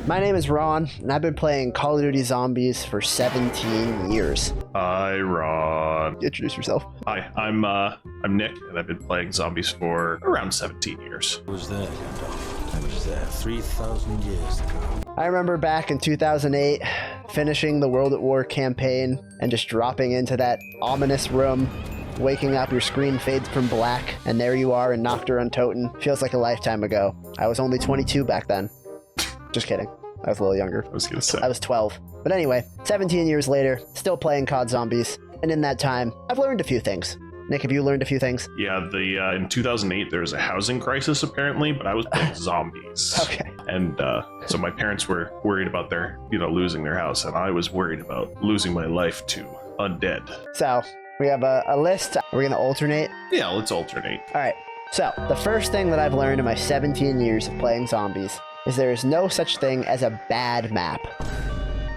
My name is Ron, and I've been playing Call of Duty Zombies for 17 years. Hi, Ron. Introduce yourself. Hi, I'm Nick, and I've been playing Zombies for around 17 years. What was that, Gandalf? What was that? 3,000 years ago. I remember back in 2008, finishing the World at War campaign and just dropping into that ominous room, waking up, your screen fades from black, and there you are in Nocturne on Toten. Feels like a lifetime ago. I was only 22 back then. Just kidding. I was a little younger. I was gonna say. I was 12. But anyway, 17 years later, still playing COD Zombies. And in that time, I've learned a few things. Nick, have you learned a few things? Yeah, in 2008, there was a housing crisis, apparently, but I was playing zombies. Okay. And so my parents were worried about losing their house, and I was worried about losing my life to undead. So, we have a list. We're going to alternate. Yeah, let's alternate. All right. So, the first thing that I've learned in my 17 years of playing zombies is there is no such thing as a bad map,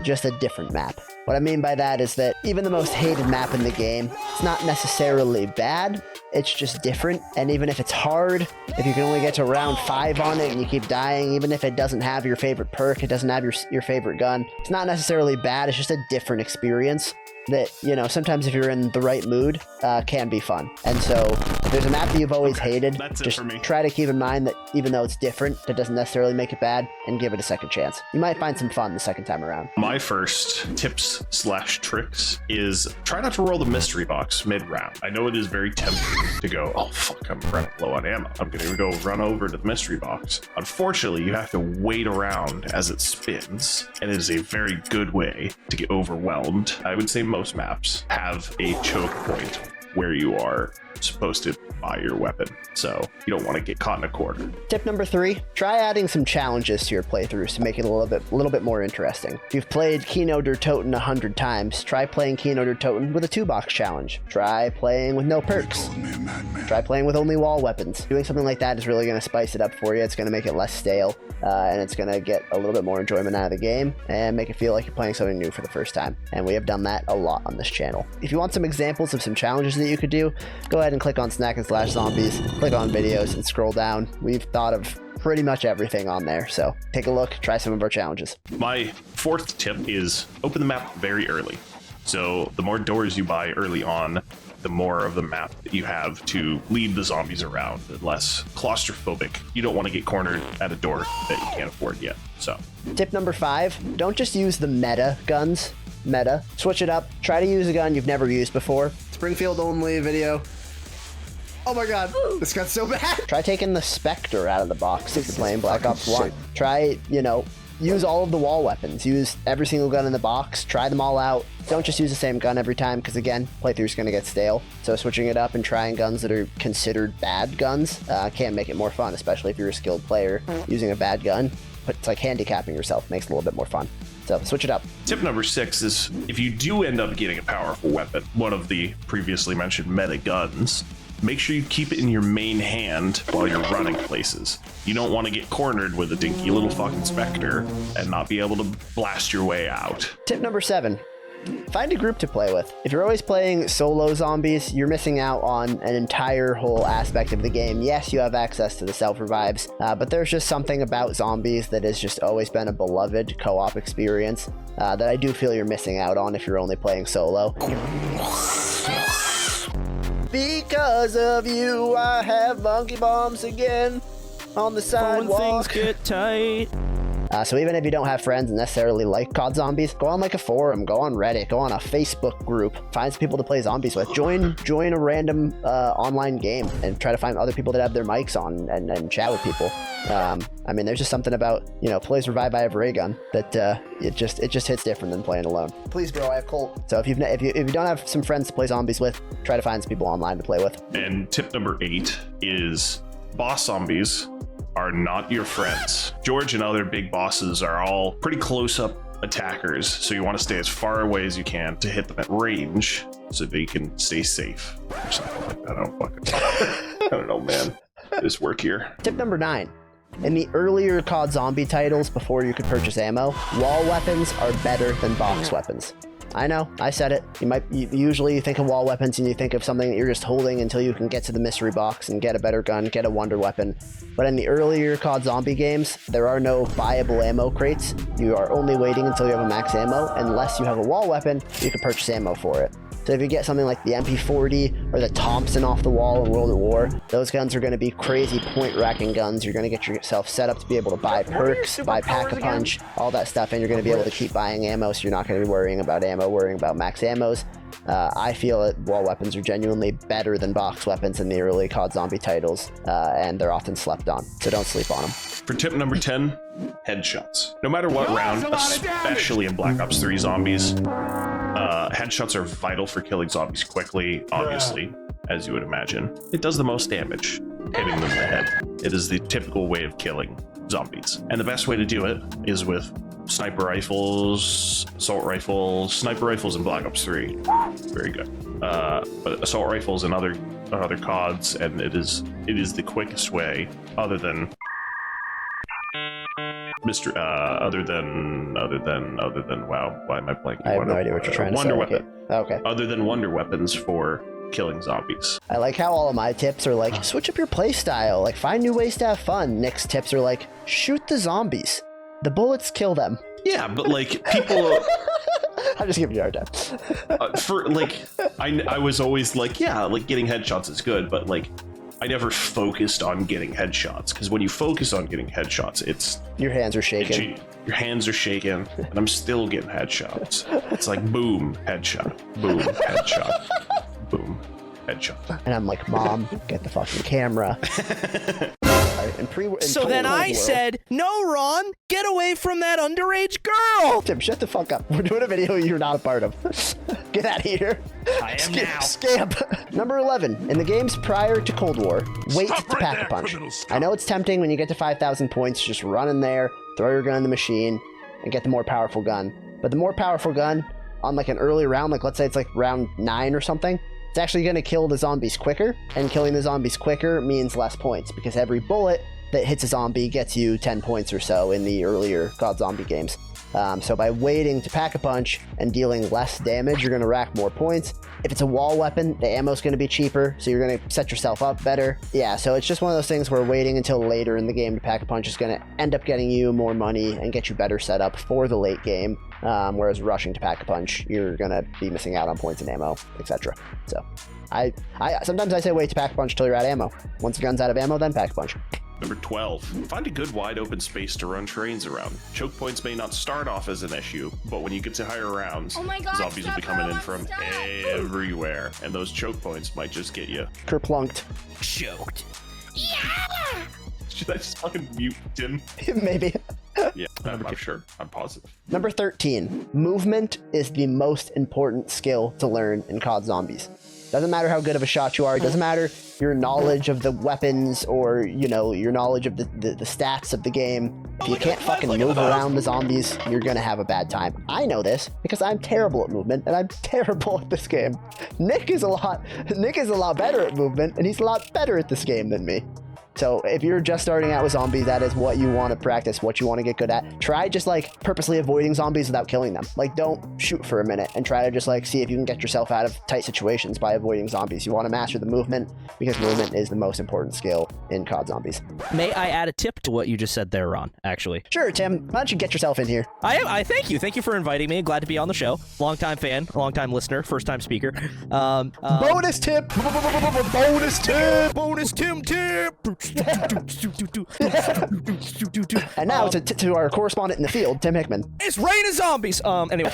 just a different map. What I mean by that is that even the most hated map in the game, it's not necessarily bad, it's just different. And even if it's hard, if you can only get to round 5 on it and you keep dying, even if it doesn't have your favorite perk, it doesn't have your favorite gun, it's not necessarily bad, it's just a different experience that, you know, sometimes if you're in the right mood, can be fun. And so if there's a map that you've always hated, just try to keep in mind that even though it's different, that doesn't necessarily make it bad, and give it a second chance. You might find some fun the second time around. My first tips/tricks is try not to roll the mystery box mid-round. I know it is very tempting to go, oh fuck, I'm running low on ammo, I'm gonna go run over to the mystery box. Unfortunately, you have to wait around as it spins, and it is a very good way to get overwhelmed. I would say most maps have a choke point where you are supposed to buy your weapon, so you don't want to get caught in a corner. Tip number 3, try adding some challenges to your playthroughs to make it a little bit more interesting. If you've played Keynote or Toten 100 times, try playing Keynote or Toten with a 2-box challenge. Try playing with no perks. Try playing with only wall weapons. Doing something like that is really going to spice it up for you. It's going to make it less stale, and it's going to get a little bit more enjoyment out of the game and make it feel like you're playing something new for the first time. And we have done that a lot on this channel. If you want some examples of some challenges that you could do, go ahead and click on Snack/Zombies, click on videos, and scroll down. We've thought of pretty much everything on there, so take a look, try some of our challenges. My 4th tip is open the map very early. So the more doors you buy early on, the more of the map that you have to lead the zombies around, the less claustrophobic. You don't want to get cornered at a door that you can't afford yet. So tip number 5, don't just use the meta guns. Switch it up. Try to use a gun you've never used before. Springfield only video. Oh my god, this got so bad. Try taking the Spectre out of the box if you're playing Black Ops 1. Try, use all of the wall weapons. Use every single gun in the box. Try them all out. Don't just use the same gun every time, because again, playthrough's going to get stale. So switching it up and trying guns that are considered bad guns can make it more fun, especially if you're a skilled player using a bad gun. But it's like handicapping yourself makes it a little bit more fun. So switch it up. Tip number 6 is if you do end up getting a powerful weapon, one of the previously mentioned meta guns, make sure you keep it in your main hand while you're running places. You don't want to get cornered with a dinky little fucking Spectre and not be able to blast your way out. Tip number 7. Find a group to play with. If you're always playing solo zombies, you're missing out on an entire whole aspect of the game. Yes, you have access to the self-revives, but there's just something about zombies that has just always been a beloved co-op experience that I do feel you're missing out on if you're only playing solo. Because of you, I have monkey bombs again on the sidewalk. When things get tight. So even if you don't have friends and necessarily like COD Zombies, go on like a forum, go on Reddit, go on a Facebook group, find some people to play zombies with. Join a random online game and try to find other people that have their mics on and chat with people. I mean, there's just something about, plays Revive I have ray gun that it just hits different than playing alone. Please, bro, I have Colt. So if you don't have some friends to play zombies with, try to find some people online to play with. And tip number 8 is boss zombies are not your friends. George and other big bosses are all pretty close-up attackers, so you want to stay as far away as you can to hit them at range so they can stay safe or something like that. I don't know, man. This work here. Tip number 9. In the earlier COD zombie titles, before you could purchase ammo, wall weapons are better than box weapons. I know, I said it. You usually think of wall weapons and you think of something that you're just holding until you can get to the mystery box and get a better gun, get a wonder weapon. But in the earlier COD Zombie games, there are no buyable ammo crates. You are only waiting until you have a max ammo. Unless you have a wall weapon, you can purchase ammo for it. So if you get something like the MP40 or the Thompson off the wall in World at War, those guns are going to be crazy point racking guns. You're going to get yourself set up to be able to buy perks, buy pack-a-punch, all that stuff, and you're going to be able to keep buying ammo, so you're not going to be worrying about ammo, worrying about max ammos. I feel that wall weapons are genuinely better than box weapons in the early COD Zombie titles, and they're often slept on, so don't sleep on them. For tip number 10, headshots. No matter what round, especially in Black Ops 3 Zombies, headshots are vital for killing zombies quickly, obviously, as you would imagine. It does the most damage, hitting them in the head. It is the typical way of killing zombies. And the best way to do it is with sniper rifles, assault rifles, sniper rifles in Black Ops 3. Very good. But assault rifles and other CODs, and it is the quickest way, other than wow, why am I blanking? I have no idea what you're trying to say. Wonder weapon. Okay. Other than wonder weapons for killing zombies. I like how all of my tips are like, switch up your play style, like find new ways to have fun. Nick's tips are like, shoot the zombies. The bullets kill them. Yeah, but like people... I'm just giving you a hard time. For like, I was always like, yeah, like getting headshots is good, but like, I never focused on getting headshots, because when you focus on getting headshots, it's... Your hands are shaking. Your hands are shaking, and I'm still getting headshots. It's like, boom, headshot, boom, headshot, boom, headshot. And I'm like, Mom, get the fucking camera. So then I said, no, Ron, get away from that underage girl. Tim, shut the fuck up. We're doing a video you're not a part of. Get out of here. I am now. Scamp. Number 11. In the games prior to Cold War, wait to pack a punch. I know it's tempting when you get to 5,000 points, just run in there, throw your gun in the machine, and get the more powerful gun. But the more powerful gun on like an early round, like let's say it's like round 9 or something, it's actually going to kill the zombies quicker, and killing the zombies quicker means less points, because every bullet that hits a zombie gets you 10 points or so in the earlier COD Zombie games. So by waiting to pack a punch and dealing less damage, you're going to rack more points. If it's a wall weapon, the ammo's going to be cheaper, so you're going to set yourself up better. Yeah, so it's just one of those things where waiting until later in the game to pack a punch is going to end up getting you more money and get you better set up for the late game. Whereas rushing to pack a punch, you're going to be missing out on points and ammo, etc. So I sometimes I say wait to pack a punch until you're out of ammo. Once the gun's out of ammo, then pack a punch. Number 12, find a good wide open space to run trains around. Choke points may not start off as an issue, but when you get to higher rounds, zombies will be coming in from everywhere, and those choke points might just get you Kerplunked. Choked. Yeah! Should I just fucking mute Tim? Maybe. Yeah, I'm sure. I'm positive. Number 13, movement is the most important skill to learn in COD Zombies. Doesn't matter how good of a shot you are. It doesn't matter your knowledge of the weapons or, you know, your knowledge of the stats of the game. If you can't fucking move around the zombies, you're gonna have a bad time. I know this because I'm terrible at movement and I'm terrible at this game. Nick is a lot better at movement and he's a lot better at this game than me. So if you're just starting out with zombies, that is what you want to practice, what you want to get good at. Try just like purposely avoiding zombies without killing them. Like don't shoot for a minute and try to just like see if you can get yourself out of tight situations by avoiding zombies. You want to master the movement because movement is the most important skill in COD Zombies. May I add a tip to what you just said there, Ron, actually? Sure, Tim. Why don't you get yourself in here? I thank you. Thank you for inviting me. Glad to be on the show. Longtime fan, longtime listener, first time speaker. Bonus tip! Bonus tip! Bonus Tim tip! And now to our correspondent in the field, Tim Hickman. It's raining zombies! Anyway.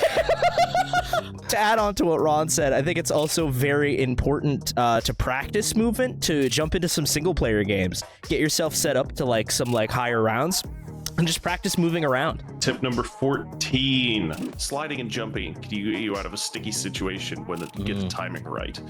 To add on to what Ron said, I think it's also very important to practice movement, to jump into some single-player games. Get yourself set up to like some like higher rounds, and just practice moving around. Tip number 14, sliding and jumping can get you out of a sticky situation when you get the timing right.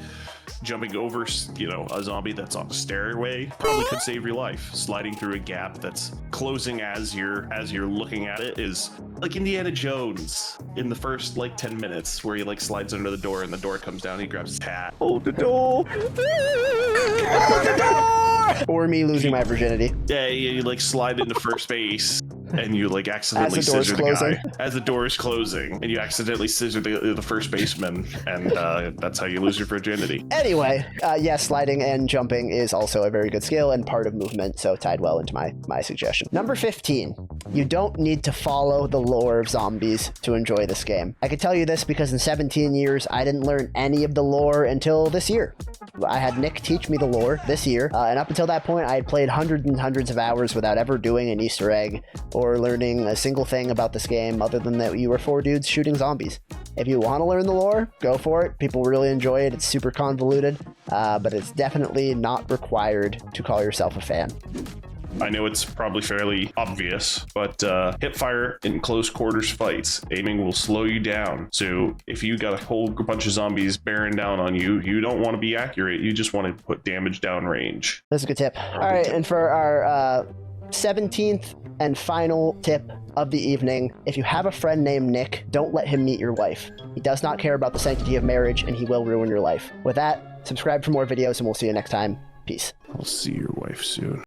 Jumping over, you know, a zombie that's on a stairway probably could save your life. Sliding through a gap that's closing as you're looking at it is like Indiana Jones in the first like 10 minutes where he like slides under the door and the door comes down, he grabs his hat. Hold the door! Hold the door! Or me losing my virginity. Yeah, you like slide into first base and you like accidentally As the door's scissor the closing. guy as the door is closing, and you accidentally scissor the first baseman, and that's how you lose your virginity. Anyway, yes, sliding and jumping is also a very good skill and part of movement, so tied well into my suggestion. Number 15, you don't need to follow the lore of zombies to enjoy this game. I can tell you this because in 17 years, I didn't learn any of the lore until this year. I had Nick teach me the lore this year, and up until that point, I had played hundreds and hundreds of hours without ever doing an Easter egg or learning a single thing about this game other than that you were 4 dudes shooting zombies. If you want to learn the lore, go for it. People really enjoy it. It's super convoluted, but it's definitely not required to call yourself a fan. I know it's probably fairly obvious, but hipfire in close quarters fights, aiming will slow you down. So if you got a whole bunch of zombies bearing down on you, you don't want to be accurate. You just want to put damage down range. That's a good tip. All right, and for our 17th and final tip of the evening, if you have a friend named Nick, don't let him meet your wife. He does not care about the sanctity of marriage, and he will ruin your life. With that, subscribe for more videos, and we'll see you next time. Peace. I'll see your wife soon.